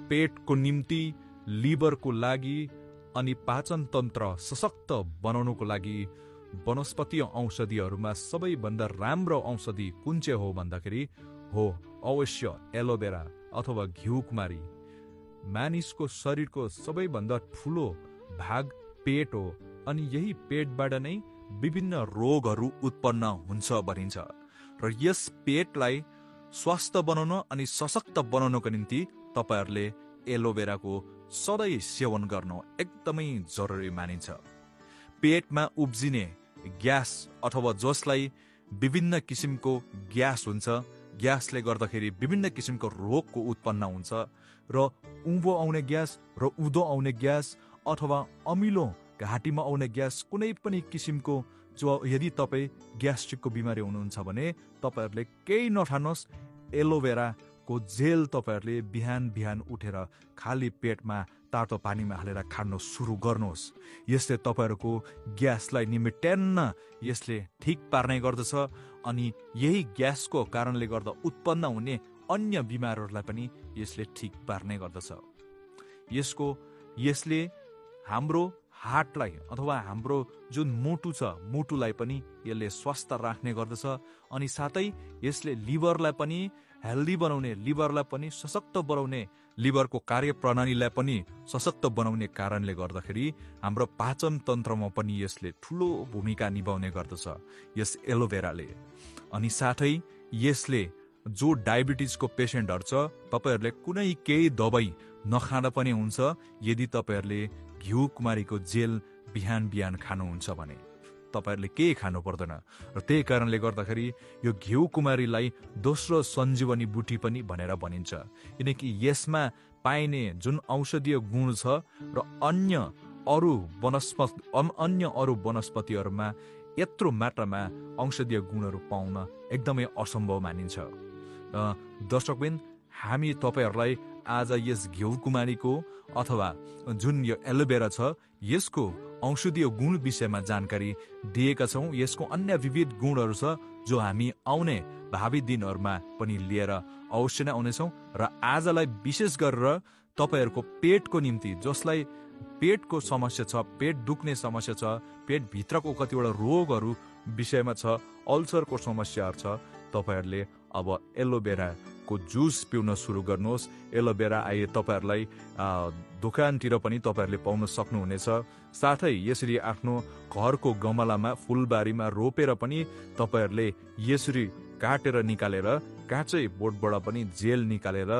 पेटको निम्ति, लिभरको लागि अनि पाचन तन्त्र सशक्त बनाउनको लागि वनस्पतीय औषधिहरूमा सबैभन्दा राम्रो औषधि कुन चाहिँ हो भन्दाखेरि हो अवश्य एलोभेरा अथवा घिउकुमारी। मानिसको शरीरको सबैभन्दा ठुलो भाग पेट हो अनि यही पेटबाट नै विभिन्न रोगहरू उत्पन्न हुन्छ भनिन्छ। र यस पेटलाई स्वस्थ बनाउन अनि सशक्त बनाउनको निम्ति तपाईहरूले एलोभेराको सधैँ सेवन गर्न एकदमै जरुरी मानिन्छ। पेटमा उब्जिने ग्यास अथवा जसलाई विभिन्न किसिमको ग्यास हुन्छ, ग्यासले गर्दाखेरि विभिन्न किसिमको रोगको उत्पन्न हुन्छ र उँभो आउने ग्यास र उधो आउने ग्यास अथवा अमिलो घाँटीमा आउने ग्यास कुनै पनि किसिमको जो यदि तपाईँ ग्यास्ट्रिकको बिमारी हुनुहुन्छ भने तपाईहरूले केही नठानुहोस्, एलोभेराको जेल तपाईहरूले बिहान बिहान उठेर खाली पेटमा तातो पानीमा हालेर खान सुरु गर्नुहोस्। यसले तपाईहरूको ग्यासलाई निमेट्यान्न यसले ठिक पार्ने गर्दछ अनि यही ग्यासको कारणले गर्दा उत्पन्न हुने अन्य बिमारहरूलाई पनि यसले ठिक पार्ने गर्दछ। यसले हाम्रो हार्टलाई अथवा हाम्रो जुन मुटु छ मुटुलाई पनि यसले स्वस्थ राख्ने गर्दछ अनि साथै यसले लिभरलाई पनि हेल्दी बनाउने, लिभरलाई पनि सशक्त बनाउने, लिभरको कार्यप्रणालीलाई पनि सशक्त बनाउने कारणले गर्दाखेरि हाम्रो पाचन तन्त्रमा पनि यसले ठुलो भूमिका निभाउने गर्दछ यस एलोभेराले। अनि साथै यसले जो डायबिटिजको पेसेन्टहरू छ तपाईहरूले कुनै केही दबाई नखाँदा पनि हुन्छ यदि तपाईहरूले घिउकुमारीको जेल बिहान बिहान खानुहुन्छ भने तपाईहरूले केही खानु पर्दैन। र त्यही कारणले गर्दाखेरि यो घिउकुमारीलाई दोस्रो सञ्जीवनी बुटी पनि भनेर भनिन्छ, किनकि यसमा पाइने जुन औषधीय गुण छ र अन्य अरू वनस्पतिहरूमा यत्रो मात्रामा औषधीय गुणहरू पाउन एकदमै असम्भव मानिन्छ। दर्शकबिन, हामी तपाईहरूलाई आज यस घिउकुमारीको अथवा जुन यो एलोभेरा छ यसको औषधीय गुण विषयमा जानकारी दिएका छौँ। यसको अन्य विविध गुणहरू छ जो हामी आउने भावी दिनहरूमा पनि लिएर अवश्य नै आउनेछौँ। र आजलाई विशेष गरेर तपाईँहरूको पेटको निम्ति, जसलाई पेटको समस्या छ, पेट दुख्ने समस्या छ, पेटभित्रको कतिवटा रोगहरू विषयमा छ, अल्सरको समस्याहरू छ, तपाईँहरूले अब एलोभेराको जुस पिउन सुरु गर्नुहोस्। एलोभेरा आए तपाईँहरूलाई दोकानतिर पनि तपाईँहरूले पाउन सक्नुहुनेछ। साथै यसरी आफ्नो घरको गमलामा, फुलबारीमा रोपेर पनि तपाईँहरूले यसरी काटेर निकालेर काँचै बोटबाट पनि जेल निकालेर